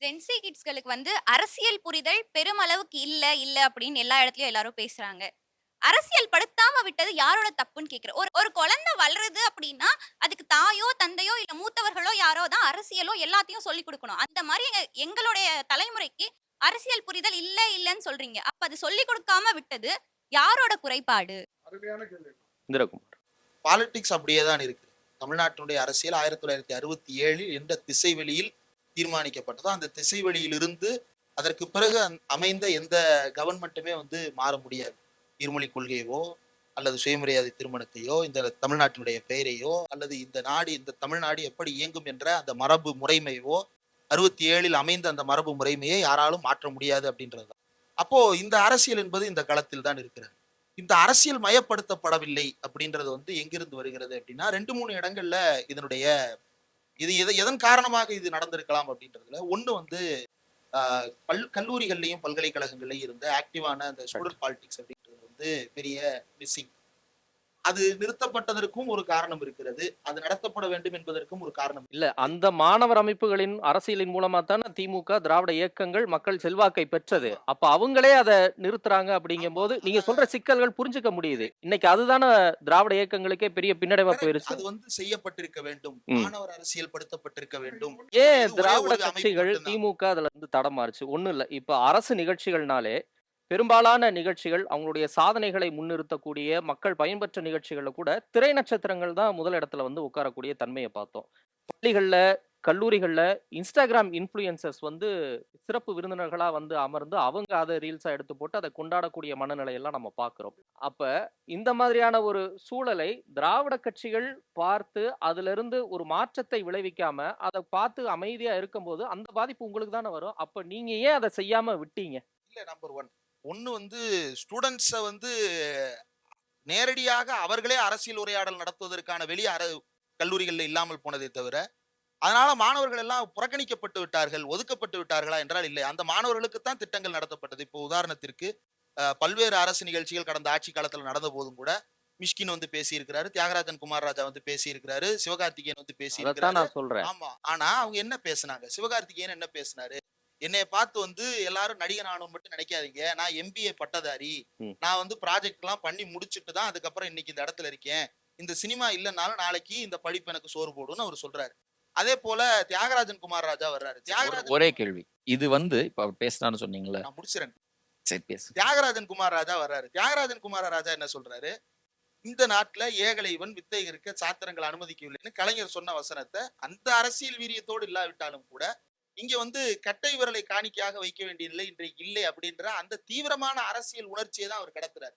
Gen Z கிட்ஸ்களுக்கு அரசியல் புரிதல் பெருமளவுக்கு இல்ல அப்படின்னு எல்லா இடத்துலயும் எல்லாரும் பேசுறாங்க. அரசியல் படுத்தாம விட்டது யாரோட தப்புன்னு கேட்கிறேன். ஒரு ஒரு குழந்தை வளருது அப்படின்னா, அதுக்கு தாயோ, தந்தையோ இல்ல மூத்தவர்களோ யாரோ தான் அரசியலோ எல்லாத்தையும் சொல்லிக் குடுக்கணும். அந்த மாரி எங்களுடைய தலைமுறைக்கு அரசியல் புரிதல் இல்லன்னு சொல்றீங்க. அப்ப அது சொல்லிக் குடுக்காம விட்டது யாரோட குறைபாடு? அருமையான கேள்வி. இந்திரகுமார். பாலிடிக்ஸ் அப்படியே தான் இருக்கு. தமிழ்நாட்டினுடைய அரசியல் 1967 எந்த திசைவெளியில் தீர்மானிக்கப்பட்டதோ அந்த திசைவெளியிலிருந்து அதற்கு பிறகு அமைந்த எந்த கவர்மெண்ட்டுமே மாற முடியாது. இருமொழி கொள்கையோ அல்லது சுயமரியாதை திருமணத்தையோ இந்த தமிழ்நாட்டினுடைய பெயரையோ அல்லது இந்த தமிழ்நாடு எப்படி இயங்கும் என்ற அந்த மரபு முறைமையோ 67 அமைந்த அந்த மரபு முறைமையை யாராலும் மாற்ற முடியாது அப்படின்றது. அப்போ இந்த அரசியல் என்பது இந்த களத்தில் தான் இருக்கிறது. இந்த அரசியல் மயப்படுத்தப்படவில்லை அப்படின்றது எங்கிருந்து வருகிறது அப்படின்னா 2-3 இடங்கள்ல இதனுடைய இது எதன் காரணமாக இது நடந்திருக்கலாம் அப்படின்றதுல ஒண்ணு கல்லூரிகள்லையும் பல்கலைக்கழகங்கள்லையும் இருந்த ஆக்டிவான அந்த ஸ்டூடெண்ட் பாலிடிக்ஸ் அப்படின்றது பெரிய மிஸ்ஸிங். அது நிறுத்தப்பட்டதற்கும் ஒரு காரணம் இருக்கிறது. அது நடத்தப்பட வேண்டும் என்பதற்கும் ஒரு காரணம் இல்ல அந்த மாணவர் அமைப்புகளின் அரசியலின் மூலமா தானே திமுக திராவிட இயக்கங்கள் மக்கள் செல்வாக்கை பெற்றது. அப்ப அவங்களே அதை நிறுத்துறாங்க அப்படிங்கும் போது நீங்க சொல்ற சிக்கல்கள் புரிஞ்சுக்க முடியுது. இன்னைக்கு அதுதானே திராவிட இயக்கங்களுக்கே பெரிய பின்னடைவா போயிருச்சு. அது செய்யப்பட்டிருக்க வேண்டும். மாணவர் அரசியல் படுத்தப்பட்டிருக்க வேண்டும். ஏன் திராவிட கட்சிகள் திமுக அதுல தடமாறுச்சு? ஒண்ணும் இல்ல. இப்ப அரசு நிகழ்ச்சிகள்னாலே பெரும்பாலான நிகழ்ச்சிகள் அவங்களுடைய சாதனைகளை முன்னிறுத்தக்கூடிய மக்கள் பயன்பெற்ற நிகழ்ச்சிகள்ல கூட திரை நட்சத்திரங்கள் தான் முதல் இடத்துல உட்காரக்கூடிய தன்மையை பார்த்தோம். பள்ளிகள்ல கல்லூரிகள்ல இன்ஸ்டாகிராம் இன்ஃப்ளூயன்சர்ஸ் சிறப்பு விருந்தினர்களா அமர்ந்து அவங்க அதை ரீல்ஸா எடுத்து போட்டு அதை கொண்டாடக்கூடிய மனநிலையெல்லாம் நம்ம பார்க்கிறோம். அப்ப இந்த மாதிரியான ஒரு சூழலை திராவிட கட்சிகள் பார்த்து அதுல இருந்து ஒரு மாற்றத்தை விளைவிக்காம அதை பார்த்து அமைதியா இருக்கும்போது அந்த பாதிப்பு உங்களுக்கு தானே வரும். அப்ப நீங்க ஏன் அதை செய்யாம விட்டீங்க? இல்ல, நம்பர் ஒன்னு ஸ்டூடெண்ட்ஸ நேரடியாக அவர்களே அரசியல் உரையாடல் நடத்துவதற்கான கல்லூரிகள்ல இல்லாமல் போனதை தவிர அதனால மாணவர்கள் எல்லாம் புறக்கணிக்கப்பட்டு விட்டார்கள், ஒதுக்கப்பட்டு விட்டார்களா என்றால் இல்லை. அந்த மாணவர்களுக்கு தான் திட்டங்கள் நடத்தப்பட்டது. இப்போ உதாரணத்திற்கு பல்வேறு அரசு நிகழ்ச்சிகள் கடந்த ஆட்சி காலத்துல நடந்த போதும் கூட மிஷ்கின் பேசியிருக்கிறாரு, தியாகராஜன் குமார் ராஜா பேசியிருக்கிறாரு, சிவகார்த்திகேயன் பேசியிருக்கிறாரு. ஆமா, ஆனா அவங்க என்ன பேசினாங்க? சிவகார்த்திகேயன் என்ன பேசினாரு? என்னைய பார்த்து எல்லாரும் நடிகன் ஆகணும்னு மட்டும் நினைக்காதீங்க, நான் எம்பிஏ பட்டதாரி, நான் ப்ராஜெக்ட் எல்லாம் பண்ணி முடிச்சுட்டு தான் அதுக்கப்புறம் இன்னைக்கு இந்த இடத்துல இருக்கேன். இந்த சினிமா இல்லைன்னாலும் நாளைக்கு இந்த படிப்பு எனக்கு சோறு போடும்னு அவர் சொல்றாரு. அதே போல தியாகராஜன் குமார் ராஜா வர்றாரு. தியாகராஜன் ஒரே கேள்வி இது இப்ப பேசினான்னு சொன்னீங்களா? நான் முடிச்சிறேன். சரி, பேசு. தியாகராஜன் குமார் ராஜா வர்றாரு. தியாகராஜன் குமார் ராஜா என்ன சொல்றாரு? இந்த நாட்டுல ஏகலைவன் வித்தை இருக்க சாத்திரங்கள் அனுமதிக்கவில்லைன்னு கலைஞர் சொன்ன வசனத்தை அந்த அரசியல் வீரியத்தோடு இல்லாவிட்டாலும் கூட இங்க கட்டை விரலை காணிக்கையாக வைக்க வேண்டிய நிலை இன்றைக்கு இல்லை அப்படின்ற அந்த தீவிரமான அரசியல் உணர்ச்சியை தான் அவர் கடத்துறாரு.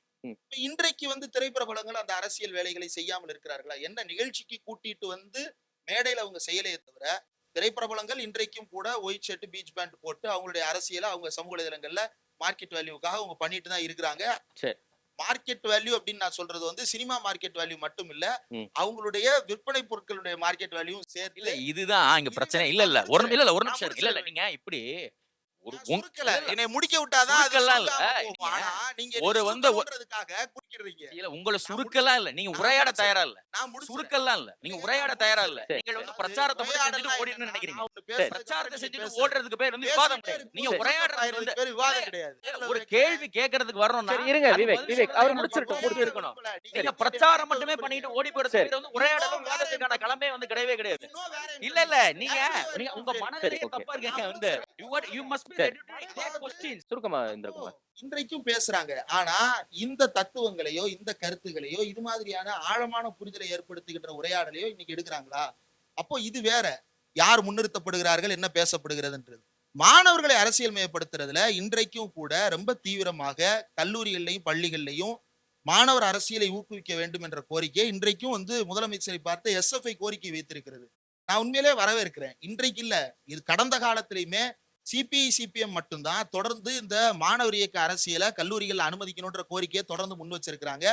இன்றைக்கு திரைப்பிரபலங்கள் அந்த அரசியல் வேலைகளை செய்யாமல் இருக்கிறார்களா? என்ன நிகழ்ச்சிக்கு கூட்டிட்டு மேடையில அவங்க செய்யலையே தவிர திரைப்பிரபலங்கள் இன்றைக்கும் கூட ஒயிட் ஷர்ட் பீச் பேண்ட் போட்டு அவங்களுடைய அரசியலை அவங்க சமூக வலைதளங்கள்ல மார்க்கெட் வேல்யூக்காக அவங்க பண்ணிட்டு தான் இருக்கிறாங்க. மார்க்கெட் வேல்யூ அப்படின்னு நான் சொல்றது சினிமா மார்க்கெட் வேல்யூ மட்டும் இல்ல, அவங்களுடைய விற்பனை பொருட்களுடைய மார்க்கெட் வேல்யூ சேர்த்து. இல்ல, இதுதான் இங்க பிரச்சனை. இல்ல ஒரு நிமிஷம் இல்ல நீங்க இப்படி என்னை முடிக்க விட்டாதான் ஒரு உங்களை சுருக்கெல்லாம் இல்ல, நீங்க உரையாட தயாரா இல்ல. சுருக்கெல்லாம் இல்ல, நீங்க உரையாட தயாரா இல்ல. நீங்க பிரச்சாரத்தை செஞ்சுட்டு ஓடின்னு நினைக்கிறீங்க. பிரச்சாரத்தை செஞ்சுட்டு ஓடுறதுக்கு பேர் விவாதம் கிடையாது. நீங்க உரையாடுறது விவாதம் கிடையாது. ஒரு கேள்வி கேட்கறதுக்கு வரணும்னா இருங்க விவேக் அவர் முடிச்சிட்டு இருக்கணும். நீங்க பிரச்சாரம் மட்டுமே பண்ணிட்டு ஓடி போறது உரையாடலும் விவாதத்துக்கான கிளம்பே கிடையவே கிடையாது. இல்ல நீங்க உங்க மனநிலையே தப்பா இருக்கீங்க. you must be ready to take questions. சுருக்கமா இந்திரகுமார். இன்றைக்கும் பேசுறாங்க. ஆனா இந்த தத்துவங்களையோ இந்த கருத்துகளையோ இது மாதிரியான ஆழமான புரிதலை ஏற்படுத்துகின்ற உரையாடலையோ இன்னைக்கு எடுக்கிறாங்களா? அப்போ இது வேற. யார் முன்னிறுத்தப்படுகிறார்கள், என்ன பேசப்படுகிறதுன்றது. மாணவர்களை அரசியல் மயப்படுத்துறதுல இன்றைக்கும் கூட ரொம்ப தீவிரமாக கல்லூரிகள்லையும் பள்ளிகள்லையும் மாணவர் அரசியலை ஊக்குவிக்க வேண்டும் என்ற கோரிக்கை இன்றைக்கும் முதலமைச்சரை பார்த்து SFI கோரிக்கை வைத்திருக்கிறது. நான் உண்மையிலே வரவேற்கிறேன். இன்றைக்கு இல்ல, இது கடந்த காலத்திலையுமே சிபிஐ சிபிஎம் மட்டும்தான் தொடர்ந்து இந்த மாணவர் இயக்க அரசியலை கல்லூரிகள் அனுமதிக்கணும்ன்ற கோரிக்கையை தொடர்ந்து முன் வச்சிருக்கிறாங்க.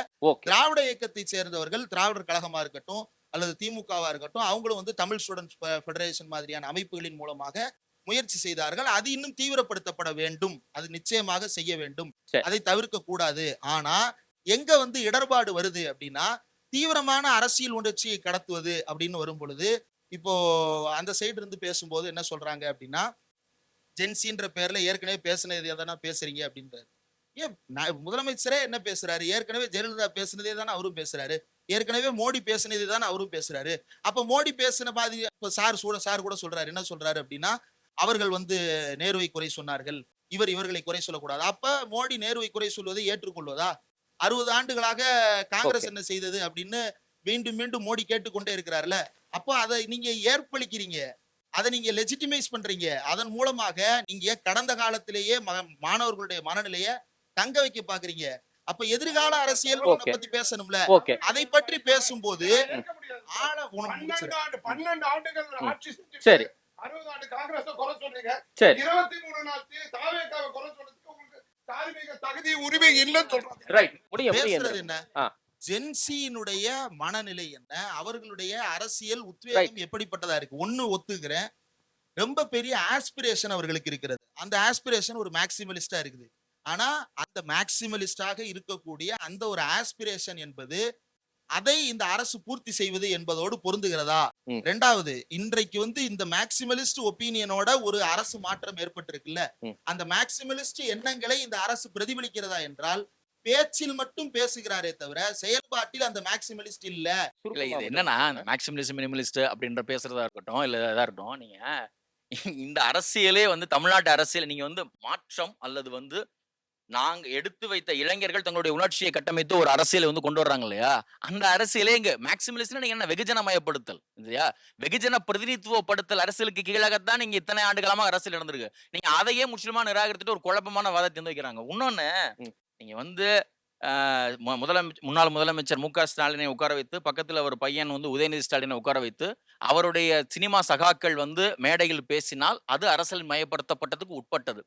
திராவிட இயக்கத்தை சேர்ந்தவர்கள், திராவிடர் கழகமா இருக்கட்டும் அல்லது திமுகவா இருக்கட்டும், அவங்களும் தமிழ் ஸ்டூடெண்ட்ஸ் ஃபெடரேஷன் மாதிரியான அமைப்புகளின் மூலமாக முயற்சி செய்தார்கள். அது இன்னும் தீவிரப்படுத்தப்பட வேண்டும். அது நிச்சயமாக செய்ய வேண்டும். அதை தவிர்க்க கூடாது. ஆனா எங்க இடர்பாடு வருது அப்படின்னா தீவிரமான அரசியல் உணர்ச்சியை கடத்துவது அப்படின்னு வரும் பொழுது இப்போ அந்த சைடு இருந்து பேசும்போது என்ன சொல்றாங்க அப்படின்னா ஜென்சின்ற பேர்ல ஏற்கனவே பேசுனது எதனா பேசுறீங்க அப்படின்றாரு. ஏன் முதலமைச்சரே என்ன பேசுறாரு? ஏற்கனவே ஜெயலலிதா பேசுனதே தானே அவரும் பேசுறாரு. ஏற்கனவே மோடி பேசுனதே தானே அவரும் பேசுறாரு. அப்ப மோடி பேசுன பாதி இப்ப சார் கூட சொல்றாரு. என்ன சொல்றாரு அப்படின்னா, அவர்கள் வந்து நேருவை குறை சொன்னார்கள், இவர்களை குறை சொல்லக்கூடாது. அப்ப மோடி நேருவை குறை சொல்வதை ஏற்றுக்கொள்வதா? 60 ஆண்டுகளாக காங்கிரஸ் என்ன செய்தது அப்படின்னு மீண்டும் மீண்டும் மோடி கேட்டுக்கொண்டே இருக்கிறார்ல. அப்போ அதை நீங்க ஏற்பளிக்கிறீங்க, அதை நீங்க லெஜிட்டிமைஸ் பண்றீங்க. அதன் மூலமாக நீங்க கடந்த காலத்திலேயே மாணவர்களுடைய மனநிலையை தங்க வைக்க பாக்குறீங்க. அப்ப எதிர்கால அரசியல் பத்தி பேசணும்ல. அதை பற்றி பேசும்போது 12 ஆண்டுகள் ஆட்சி சரி 60 ஆண்டு காங்கிரஸ் குறை சொல்றீங்க, சரி 23 நாள் தாவேகாவை குறை சொல்றதுக்கு உங்களுக்கு தார்மீக தகுதி உரிமை இல்லைன்னு சொல்றாங்க. ரைட் முடியும் பேசுறது என்ன? ஜென்சியினுடைய மனநிலை என்ன, அவர்களுடைய அரசியல் உத்வேகம் எப்படிப்பட்டதா இருக்கு? ஒண்ணு ஒத்துக்கிறேன், ரொம்ப பெரிய ஆஸ்பிரேஷன் அவர்களுக்கு இருக்கிறது. அந்த ஆஸ்பிரேஷன் ஒரு மேக்சிமலிஸ்டா இருக்குது. ஆனா அந்த மேக்சிமலிஸ்டாக இருக்கக்கூடிய அந்த ஒரு ஆஸ்பிரேஷன் என்பது அதை இந்த அரசு பூர்த்தி செய்வது என்பதோடு பொருந்துகிறதா? இரண்டாவது, இன்றைக்கு வந்து இந்த மேக்சிமலிஸ்ட் ஒப்பீனியனோட ஒரு அரசு மாற்றம் ஏற்பட்டிருக்குல்ல, அந்த மேக்சிமலிஸ்ட் எண்ணங்களை இந்த அரசு பிரதிபலிக்கிறதா என்றால் பேச்சில் மட்டும் பேசுகிறாரே தவிர செயல்பாட்டில் அந்த மேக்சிமலிஸ்ட் இல்ல. இது என்னன்னா மேக்சிமலிஸ்ட் மினிமலிஸ்ட் அப்படின்ற பேசுறதா இருக்கட்டும், இல்ல இதா இருக்கட்டும், நீங்க இந்த அரசியலே வந்து தமிழ்நாட்டு அரசியல் நீங்க வந்து மாற்றம் அல்லது வந்து நாங்க எடுத்து வைத்த இளைஞர்கள் தங்களுடைய உணர்ச்சியை கட்டமைத்து ஒரு அரசியலை வந்து கொண்டு வர்றாங்க இல்லையா, அந்த அரசியலே இங்க மேக்சிமலிஸ்ட் நீங்க என்ன வெகுஜனமயப்படுத்தல் இல்லையா, வெகுஜன பிரதிநிதித்துவப்படுத்தல் அரசியலுக்கு கீழாகத்தான் நீங்க இத்தனை ஆண்டுகளமா அரசியல் நடந்திருக்கு. நீங்க அதையே முற்றிலுமா நிராகரித்துட்டு ஒரு குழப்பமான வாதத்தை வந்து வைக்கிறாங்க. இன்னொன்னு, நீங்க வந்து முன்னாள் முதலமைச்சர் மு.க. ஸ்டாலினை உட்கார வைத்து பக்கத்துல ஒரு பையன் வந்து உதயநிதி ஸ்டாலினை உட்கார வைத்து அவருடைய சினிமா சகாக்கள் வந்து மேடையில் பேசினால் அது அரசியல் மயப்படுத்தப்பட்டதுக்கு உட்பட்டது.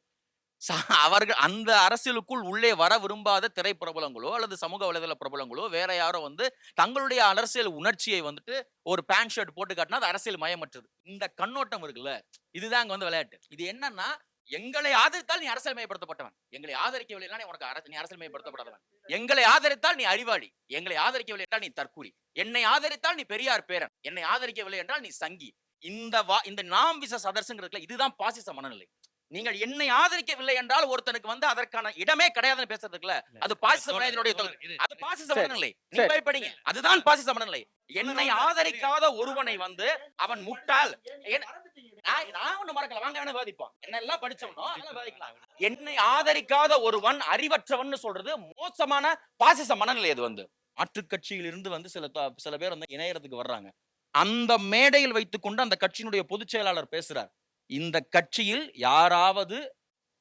அவர்கள் அந்த அரசியலுக்குள் உள்ளே வர விரும்பாத திரைப்பிரபலங்களோ அல்லது சமூக வலைதள பிரபலங்களோ வேற யாரோ வந்து தங்களுடைய அரசியல் உணர்ச்சியை வந்துட்டு ஒரு பேண்ட் ஷர்ட் போட்டு காட்டினா அது அரசியல் மயமற்றது. இந்த கண்ணோட்டம் இருக்குல்ல, இதுதான் அங்க வந்து விளையாட்டு. இது என்னன்னா, எங்களை ஆதரித்தால் நீ அரசியல் மயப்படுத்தப்பட்டவன், எங்களை ஆதரிக்கவில்லை உனக்கு நீ அரசியல் மயப்படுத்தப்படாதவன், எங்களை ஆதரித்தால் நீ அறிவாளி, எங்களை ஆதரிக்கவில்லை என்றால் நீ தற்கூரி, என்னை ஆதரித்தால் நீ பெரியார் பேரன், என்னை ஆதரிக்கவில்லை என்றால் நீ சங்கி. இந்த நாம் விசஸ் அதர்ஸ்ங்கிறதுல இதுதான் பாசிச மனநிலை. நீங்கள் என்னை ஆதரிக்கவில்லை என்றால் ஒருத்தனுக்கு வந்து அதற்கான இடமே கிடையாதுன்னு பேசுறதுக்குல அது பாசிச மனநிலையுடைய அது பாசிச மனநிலை. நீங்க படிங்க, அதுதான் பாசிச மனநிலை. என்னை ஆதரிக்காத ஒருவனை வந்து அவன் முட்டாள், நான் ஒண்ணு மறக்கல, வாங்க வாதிப்போம், என்ன எல்லாம் படிச்சவனோ வாதிக்கலாம். என்னை ஆதரிக்காத ஒருவன் அறிவற்றவன் சொல்றது மோசமான பாசிச மனநிலை. அது வந்து மாற்றுக் கட்சியில் இருந்து வந்து சில பேர் வந்து இணையறதுக்கு வர்றாங்க. அந்த மேடையில் வைத்துக் கொண்டு அந்த கட்சியினுடைய பொதுச் செயலாளர் பேசுறார். இந்த கட்சியில் யாராவது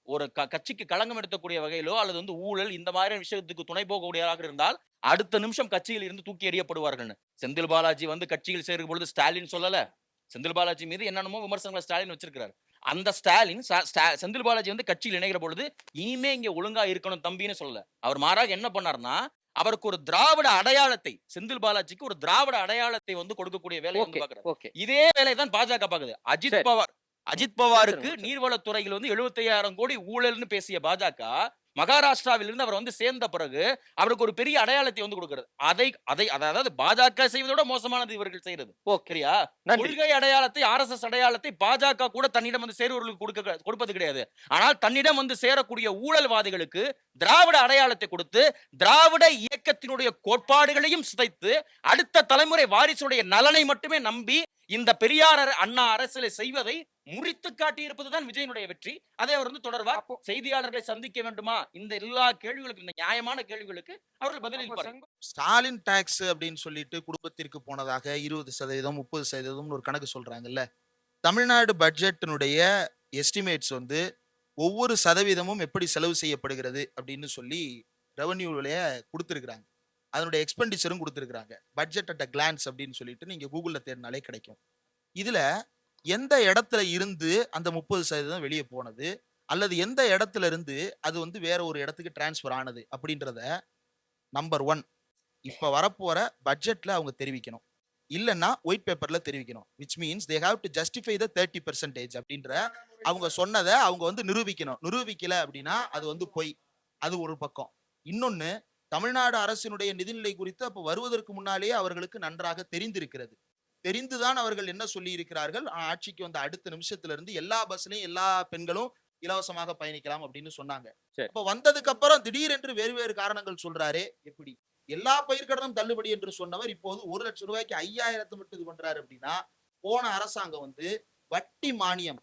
ஒரு கட்சிக்கு களங்கம் எடுக்கக்கூடிய வகையிலோ அல்லது வந்து ஊழல் இந்த மாதிரி விஷயத்துக்கு துணை போகக்கூடியதாக இருந்தால் அடுத்த நிமிஷம் கட்சியில் இருந்து தூக்கி எறியப்படுவார்கள். செந்தில் பாலாஜி வந்து கட்சியில் சேரும் பொழுது ஸ்டாலின் சொல்லல, செந்தில் பாலாஜி மீது என்னென்னமோ விமர்சனங்களை ஸ்டாலின் வச்சிருக்கிறார். அந்த ஸ்டாலின் செந்தில் பாலாஜி வந்து கட்சியில் இணைகிற பொழுது இனிமே இங்க ஒழுங்கா இருக்கணும் தம்பின்னு சொல்லல. அவர் மாறாக என்ன பண்ணார்னா, அவருக்கு ஒரு திராவிட அடையாளத்தை, செந்தில் பாலாஜிக்கு ஒரு திராவிட அடையாளத்தை வந்து கொடுக்கக்கூடிய வேலையை வந்து பாக்குறாரு. இதே வேலையை தான் பாஜக பாக்குது. அஜித் பவாருக்கு நீர்வளத்துறையில் வந்து 75,000 கோடி ஊழல்னு பேசிய பாஜக மகாராஷ்டிராவில் இருந்து அவர் வந்து சேர்ந்த பிறகு அவருக்கு ஒரு பெரிய அடையாளத்தை வந்து கொடுக்கிறது. அதாவது பாஜக செய்வதோட மோசமானது இவர்கள் செய்யறது. ஓகேயா, கொள்கை அடையாளத்தை, RSS அடையாளத்தை பாஜக கூட தன்னிடம் வந்து சேருவர்களுக்கு கொடுப்பது கிடையாது. ஆனால் தன்னிடம் வந்து சேரக்கூடிய ஊழல்வாதிகளுக்கு திராவிட அடையாளத்தை கொடுத்து திராவிட இயக்கத்தினுடைய கோட்பாடுகளையும் சிதைத்து அடுத்த தலைமுறை வாரிசுடைய நலனை மட்டுமே நம்பி இந்த பெரியார் அண்ணா அரசியலை செய்வதை முறித்து காட்டி இருப்பதுதான் விஜயனுடைய வெற்றி. அதை அவர் வந்து தொடர்வார். செய்தியாளர்களை சந்திக்க வேண்டுமா, இந்த எல்லா கேள்விகளுக்கு, இந்த நியாயமான கேள்விகளுக்கு அவர்கள் பதிலளிப்பார்கள். ஸ்டாலின் டாக்ஸ் அப்படின்னு சொல்லிட்டு குடும்பத்திற்கு போனதாக 20%, 30% ஒரு கணக்கு சொல்றாங்கல்ல. தமிழ்நாடு பட்ஜெட்டினுடைய எஸ்டிமேட்ஸ் வந்து ஒவ்வொரு சதவீதமும் எப்படி செலவு செய்யப்படுகிறது அப்படின்னு சொல்லி ரெவன்யூல கொடுத்திருக்கிறாங்க. அதனுடைய எக்ஸ்பெண்டிச்சரும் கொடுத்திருக்கிறாங்க. பட்ஜெட் அட் அ கிளான்ஸ் அப்படின்னு சொல்லிட்டு நீங்க கூகுள்ல தேடினாலே கிடைக்கும். இதுல எந்த இடத்துல இருந்து அந்த 30% வெளியே போனது அல்லது எந்த இடத்துல இருந்து அது வந்து வேற ஒரு இடத்துக்கு டிரான்ஸ்பர் ஆனது அப்படின்றத நம்பர் 1 இப்ப வரப்போற பட்ஜெட்ல அவங்க தெரிவிக்கணும், இல்லைன்னா ஒயிட் பேப்பர்ல தெரிவிக்கணும். Which means they have to justify the 30% அப்படின்ற அவங்க சொன்னதை அவங்க வந்து நிரூபிக்கணும். நிரூபிக்கல அப்படின்னா அது வந்து பொய். அது ஒரு பக்கம். இன்னொன்னு, தமிழ்நாடு அரசினுடைய நிதிநிலை குறித்து அப்ப வருவதற்கு முன்னாலேயே அவர்களுக்கு நன்றாக தெரிந்திருக்கிறது. தெரிந்துதான் அவர்கள் என்ன சொல்லி இருக்கிறார்கள், ஆட்சிக்கு வந்த அடுத்த நிமிஷத்துல இருந்து எல்லா பஸ்லயும் எல்லா பெண்களும் இலவசமாக பயணிக்கலாம் அப்படின்னு சொன்னாங்க. சரி. அப்ப வந்ததுக்கு அப்புறம் திடீரென்று வேறு வேறு காரணங்கள் சொல்றாரே எப்படி? எல்லா பயிர்க்கடனும் தள்ளுபடி என்று சொன்னவர் இப்போது 1 லட்சம் ரூபாய்க்கு 5000 மட்டும் இது பண்றாரு அப்படின்னா, போன அரசாங்கம் வந்து வட்டி மானியம்,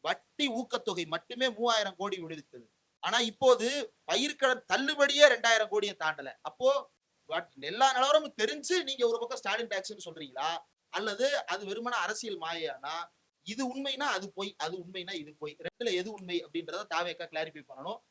வட்டி ஊக்கத்தொகை மட்டுமே 3000 கோடி விடுவித்தது. ஆனா இப்போது பயிர்க்கடன் தள்ளுபடியே 2000 கோடியை தாண்டல. அப்போ எல்லா நிலவரமும் தெரிஞ்சு நீங்க ஒரு பக்கம் ஸ்டாலின் டாக்ஸ்ன்னு சொல்றீங்களா? அல்லது அது வெறுமனே அரசியல் மாயானா? இது உண்மைனா அது பொய், அது உண்மைனா இது பொய். 2ல எது உண்மை அப்படின்றத தாவேக்கா கிளாரிஃபை பண்ணணும்.